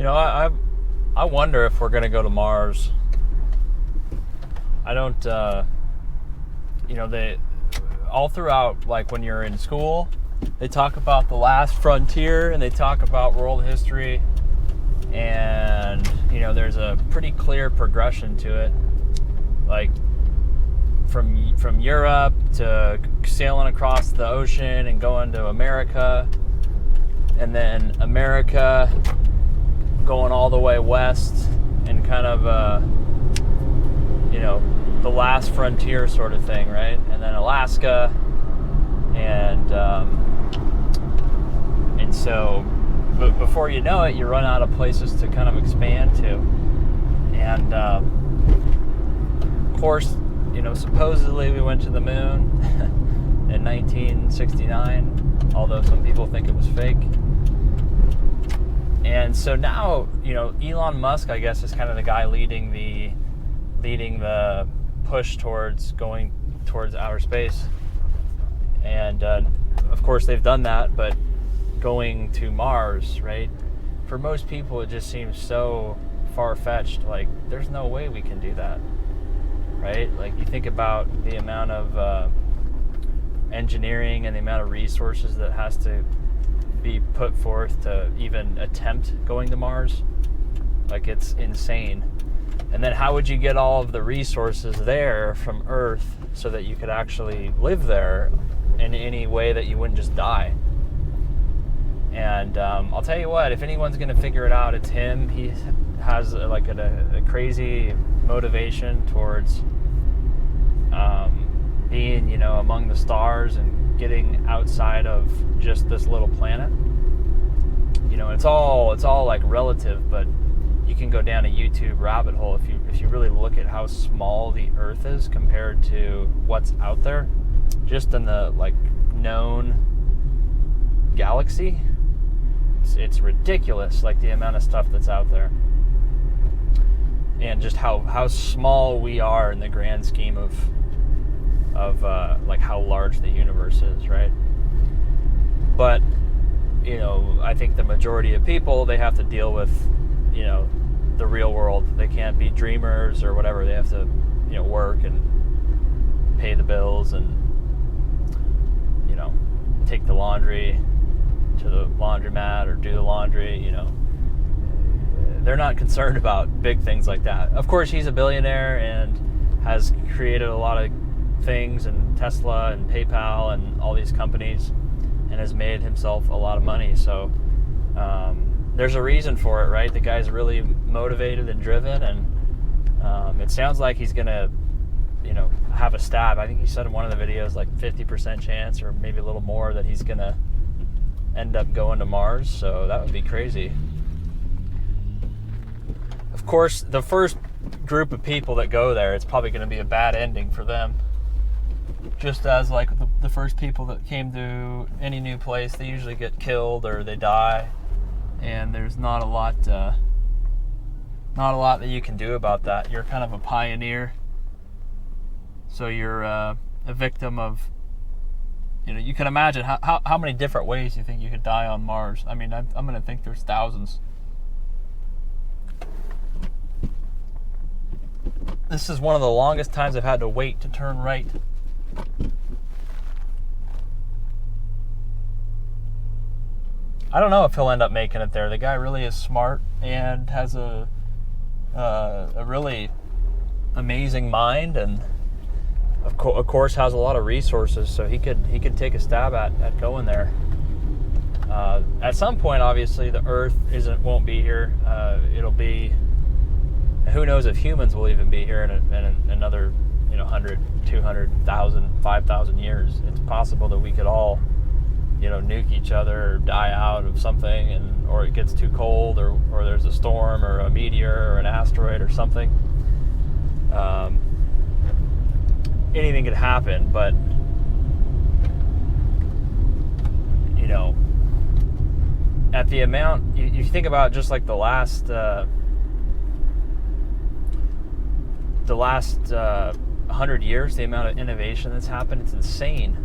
I wonder if we're going to go to Mars. I don't, they all throughout, like when you're in school, they talk about the last frontier and they talk about world history, and there's a pretty clear progression to it, like from Europe to sailing across the ocean and going to America, and then America going all the way west and kind of the last frontier sort of thing, right? And then Alaska, and so but before you know it, you run out of places to kind of expand to. And of course, supposedly we went to the moon in 1969, although some people think it was fake. And so now, Elon Musk, I guess, is kind of the guy leading the push towards going towards outer space. And of course, they've done that, but going to Mars, right? For most people, it just seems so far-fetched. Like, there's no way we can do that, right? Like, you think about the amount of engineering and the amount of resources that has to be put forth to even attempt going to Mars. Like, it's insane. And then how would you get all of the resources there from Earth so that you could actually live there in any way that you wouldn't just die? And I'll tell you what, if anyone's going to figure it out, it's him. He has a crazy motivation towards being, among the stars and getting outside of just this little planet. It's all like relative, but you can go down a YouTube rabbit hole if you really look at how small the Earth is compared to what's out there, just in the known galaxy. It's ridiculous, like the amount of stuff that's out there, and just how small we are in the grand scheme of how large the universe is, right? But I think the majority of people, they have to deal with the real world. They can't be dreamers or whatever. They have to work and pay the bills and take the laundry to the laundromat or do the laundry. They're not concerned about big things like that. Of course, he's a billionaire and has created a lot of things, and Tesla and PayPal and all these companies, and has made himself a lot of money. So there's a reason for it, right? The guy's really motivated and driven, and it sounds like he's gonna have a stab. I think he said in one of the videos 50% chance, or maybe a little more, that he's gonna end up going to Mars. So that would be crazy. Of course, the first group of people that go there, it's probably going to be a bad ending for them. Just as the first people that came to any new place, they usually get killed or they die, and there's not a lot that you can do about that. You're kind of a pioneer, so you're a victim of. You can imagine how many different ways you think you could die on Mars. I mean, I'm going to think there's thousands. This is one of the longest times I've had to wait to turn right. I don't know if he'll end up making it there. The guy really is smart and has a really amazing mind, and of course has a lot of resources, so he could take a stab at going there. At some point, obviously, the Earth won't be here. It'll be, who knows if humans will even be here in another 100, 200,000, 5,000 years. It's possible that we could all nuke each other or die out of something, or it gets too cold, or there's a storm or a meteor or an asteroid or something. Anything could happen, but at the amount you think about, just like the last 100 years, the amount of innovation that's happened, it's insane,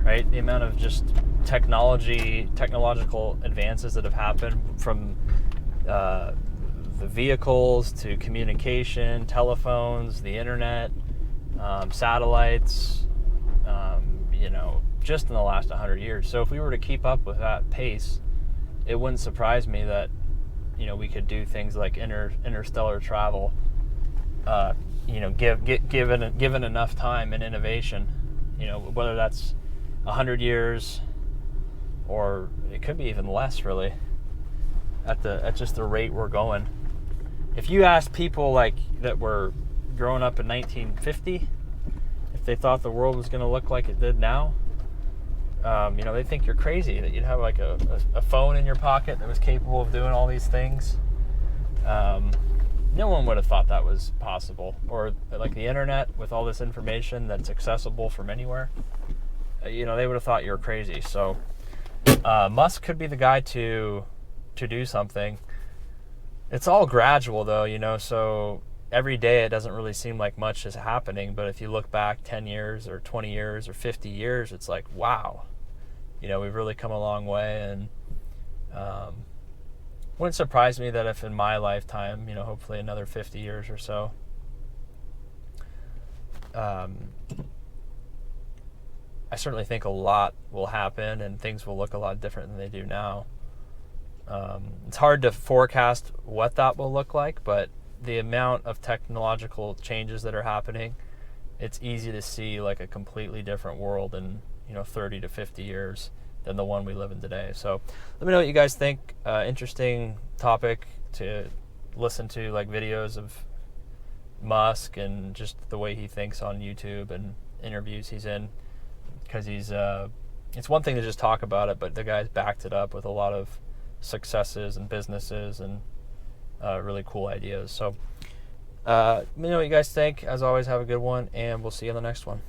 right? The amount of just technological advances that have happened, from the vehicles to communication, telephones, the internet, satellites, just in the last 100 years. So if we were to keep up with that pace, it wouldn't surprise me that, we could do things like interstellar travel, given enough time and innovation, whether that's 100 years or it could be even less, really, at just the rate we're going. If you ask people like that were growing up in 1950, if they thought the world was going to look like it did now, they think you're crazy that you'd have like a phone in your pocket that was capable of doing all these things. No one would have thought that was possible. Or like the internet with all this information that's accessible from anywhere. They would have thought you were crazy. So Musk could be the guy to do something. It's all gradual though, so every day it doesn't really seem like much is happening, but if you look back 10 years or 20 years or 50 years, it's like, wow, we've really come a long way. And wouldn't surprise me that if in my lifetime, hopefully another 50 years or so, I certainly think a lot will happen and things will look a lot different than they do now. It's hard to forecast what that will look like, but the amount of technological changes that are happening, it's easy to see like a completely different world in 30 to 50 years than the one we live in today. So let me know what you guys think. Interesting topic to listen to, like videos of Musk and just the way he thinks on YouTube and interviews he's in, because it's one thing to just talk about it, but the guy's backed it up with a lot of successes and businesses and really cool ideas. So let me know what you guys think. As always, have a good one, and we'll see you on the next one.